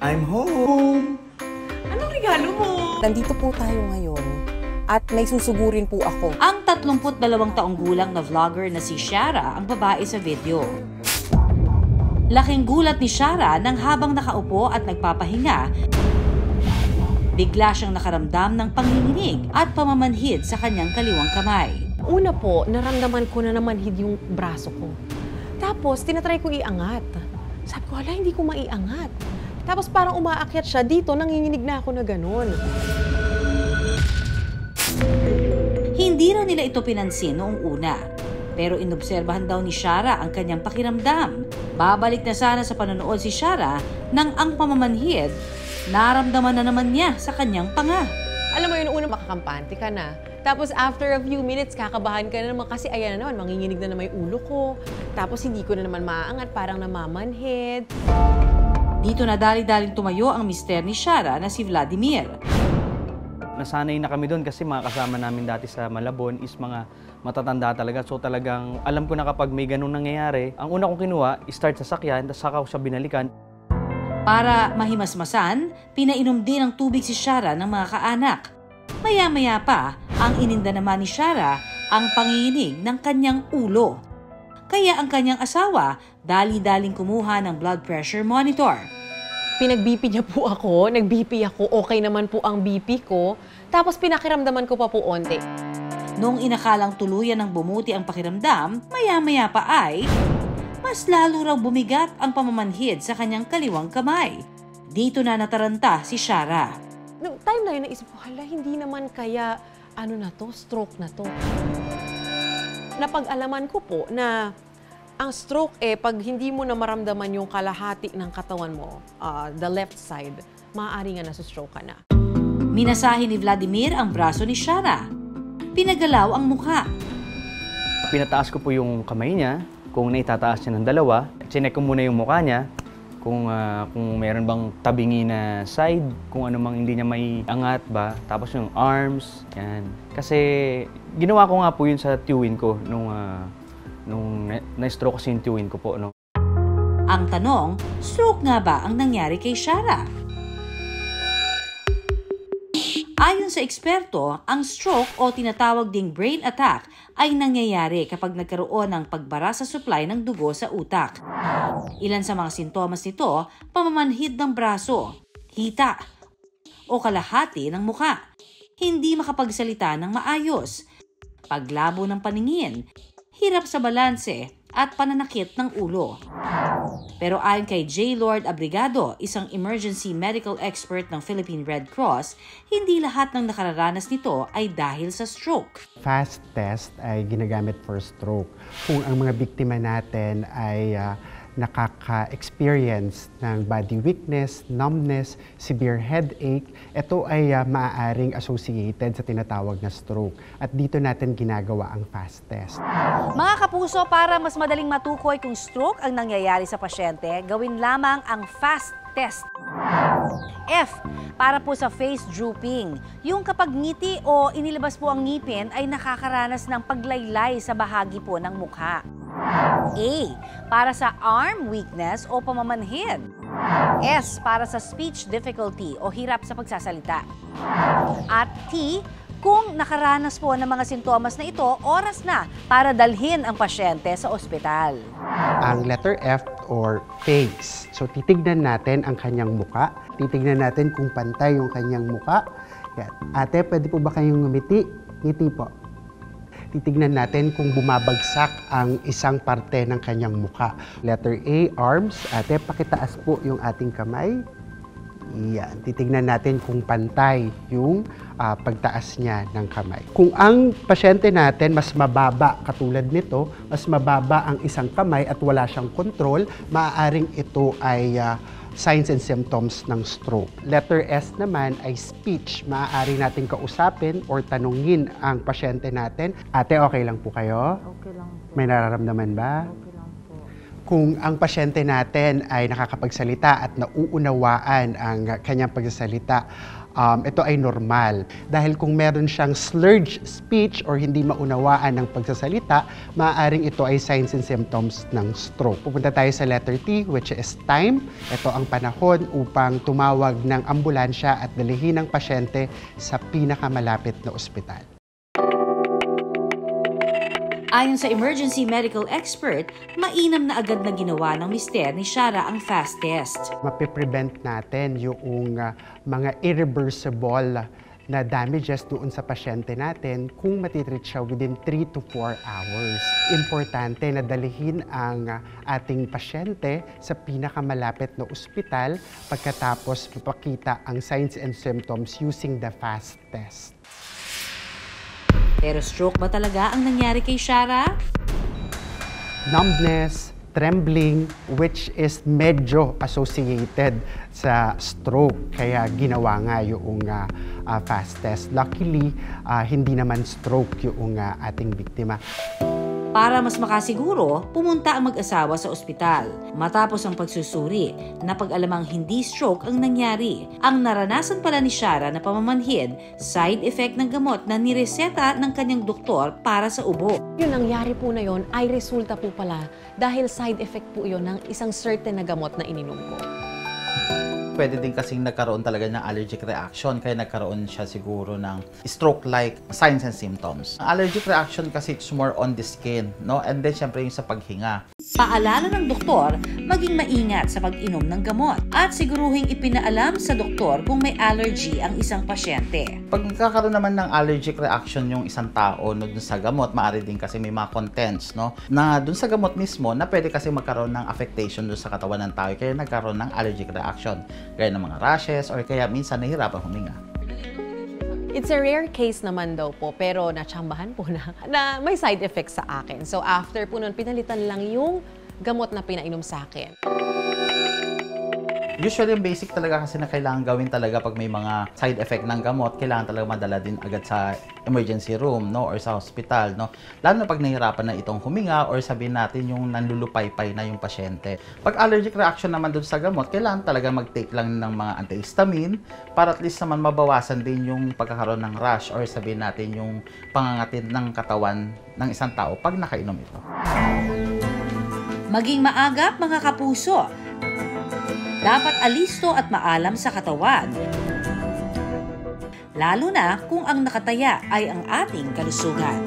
I'm home! Anong regalo mo? Nandito po tayo ngayon at may susugurin po ako. Ang 32 taong gulang na vlogger na si Shara ang babae sa video. Laking gulat ni Shara nang habang nakaupo at nagpapahinga, bigla siyang nakaramdam ng panginginig at pamamanhid sa kanyang kaliwang kamay. Una po, naramdaman ko na namanhid yung braso ko. Tapos, tinatry ko iangat. Sabi ko, hala, hindi ko maiangat. Tapos parang umaakyat siya dito, nanginginig na ako na ganun. Hindi raw nila ito pinansin noong una. Pero inobserbahan daw ni Shara ang kanyang pakiramdam. Babalik na sana sa panonood si Shara nang ang pamamanhid, naramdaman na naman niya sa kanyang panga. Alam mo yun, una makakampante ka na. Tapos after a few minutes, kakabahan ka na naman kasi ayan na naman, manginginig na naman yung ulo ko. Tapos hindi ko na naman maaangat, parang namamanhid. Dito na dali-daling tumayo ang mister ni Shara na si Vladimir. Nasanay na kami doon kasi mga kasama namin dati sa Malabon is mga matatanda talaga. So talagang alam ko na kapag may ganun nangyayari, ang una kong kinuha, start sa sakyan, tapos saka ko siya binalikan. Para mahimasmasan, pinainom din ng tubig si Shara ng mga kaanak. Maya-maya pa, ang ininda naman ni Shara ang panginginig ng kanyang ulo. Kaya ang kanyang asawa, dali-daling kumuha ng blood pressure monitor. Pinag-BP niya po ako, nag-BP ako, okay naman po ang BP ko. Tapos pinakiramdaman ko pa po onti. Noong inakalang tuluyan ng bumuti ang pakiramdam, maya-maya pa ay mas lalo raw bumigat ang pamamanhid sa kanyang kaliwang kamay. Dito na nataranta si Shara. Noong time na yun, naisip ko, hala, hindi naman kaya, ano na to, stroke na to. Napag-alaman ko po na ang stroke pag hindi mo na maramdaman yung kalahati ng katawan mo, the left side, maaari nga nasa-stroke ka na. Minasahe ni Vladimir ang braso ni Shara. Pinagalaw ang mukha. Pinataas ko po yung kamay niya, kung naitataas niya ng dalawa. Chinek ko muna yung mukha niya, kung meron bang tabingi na side, kung ano mang hindi niya may angat ba. Tapos yung arms, yan. Kasi ginawa ko nga po yun sa tiyuhin ko nung na-stroke kasi yung tiyuhin ko po. No? Ang tanong, stroke nga ba ang nangyari kay Shara? Ayon sa eksperto, ang stroke o tinatawag ding brain attack ay nangyayari kapag nagkaroon ng pagbara sa supply ng dugo sa utak. Ilan sa mga sintomas nito, pamamanhid ng braso, hita, o kalahati ng muka, hindi makapagsalita ng maayos, paglabo ng paningin, hirap sa balanse, at pananakit ng ulo. Pero ayon kay J. Lord Abrigado, isang emergency medical expert ng Philippine Red Cross, hindi lahat ng nakararanas nito ay dahil sa stroke. Fast test ay ginagamit for stroke. Kung ang mga biktima natin ay nakaka-experience ng body weakness, numbness, severe headache, ito ay maaaring associated sa tinatawag na stroke. At dito natin ginagawa ang fast test. Mga kapuso, para mas madaling matukoy kung stroke ang nangyayari sa pasyente, gawin lamang ang fast test. F, para po sa face drooping. Yung kapag ngiti o inilabas po ang ngipin ay nakakaranas ng paglaylay sa bahagi po ng mukha. A, para sa arm weakness o pamamanhid. S, para sa speech difficulty o hirap sa pagsasalita. At T, kung nakaranas po ng mga sintomas na ito, oras na para dalhin ang pasyente sa ospital. Ang letter F or face. So titignan natin ang kanyang muka. Titignan natin kung pantay yung kanyang muka. Yan. Ate, pwede po ba kayong ngumiti? Ngiti po. Titignan natin kung bumabagsak ang isang parte ng kanyang mukha. Letter A, arms. Ate, pakitaas po yung ating kamay. Yan. Titignan natin kung pantay yung pagtaas niya ng kamay. Kung ang pasyente natin mas mababa, katulad nito, mas mababa ang isang kamay at wala siyang control, maaaring ito ay signs and symptoms ng stroke. Letter S naman ay speech. Maaari natin kausapin or tanungin ang pasyente natin. Ate, okay lang po kayo? Okay lang po. May nararamdaman ba? Okay lang po. kung ang pasyente natin ay nakakapagsalita at nauunawaan ang kanyang pagsasalita, ito ay normal. Dahil kung meron siyang slurred speech or hindi maunawaan ng pagsasalita, maaaring ito ay signs and symptoms ng stroke. Pupunta tayo sa letter T, which is time. Ito ang panahon upang tumawag ng ambulansya at dalhin ang pasyente sa pinakamalapit na ospital. Ayon sa emergency medical expert, mainam na agad na ginawa ng mister ni Shara ang fast test. Mapiprevent natin yung mga irreversible na damages doon sa pasyente natin kung matitreat siya within 3 to 4 hours. Importante na dalhin ang ating pasyente sa pinakamalapit na ospital pagkatapos mapakita ang signs and symptoms using the fast test. Pero stroke ba talaga ang nangyari kay Shara? Numbness, trembling, which is medyo associated sa stroke. Kaya ginawa nga yung fast test. Luckily, hindi naman stroke yung ating biktima. Para mas makasiguro, pumunta ang mag-asawa sa ospital. Matapos ang pagsusuri, napag-alamang hindi stroke ang nangyari. Ang naranasan pala ni Shara na pamamanhid, side effect ng gamot na nireseta ng kanyang doktor para sa ubo. Yung nangyari po na yon ay resulta po pala dahil side effect po yon ng isang certain na gamot na ininom ko. Pwede din kasing nagkaroon talaga ng allergic reaction, kaya nagkaroon siya siguro ng stroke-like signs and symptoms. Ang allergic reaction kasi it's more on the skin, no? And then syempre yung sa paghinga. Paalala ng doktor, maging maingat sa pag-inom ng gamot at siguruhing ipinaalam sa doktor kung may allergy ang isang pasyente. Pag nagkakaroon naman ng allergic reaction yung isang tao no, dun sa gamot, maaari din kasi may mga contents, no? Na dun sa gamot mismo na pwede kasi magkaroon ng affectation dun sa katawan ng tao, kaya nagkaroon ng allergic reaction. Gaya ng mga rashes or kaya minsan nahihirapan huminga. It's a rare case naman daw po, pero natsambahan po na may side effects sa akin. So after po nun, pinalitan lang yung gamot na pinainom sa akin. Usually, yung basic talaga kasi na kailangan gawin talaga pag may mga side effect ng gamot, kailangan talaga madala din agad sa emergency room, no, or sa hospital, no. Lalo na pag nahihirapan na itong huminga or sabihin natin yung nanlulupay-pay na yung pasyente. Pag allergic reaction naman doon sa gamot, kailangan talaga mag-take lang ng mga antihistamine para at least naman mabawasan din yung pagkakaroon ng rash or sabihin natin yung pangangatin ng katawan ng isang tao pag nakainom ito. Maging maagap mga kapuso. Dapat alisto at maalam sa katawan. Lalo na kung ang nakataya ay ang ating kalusugan.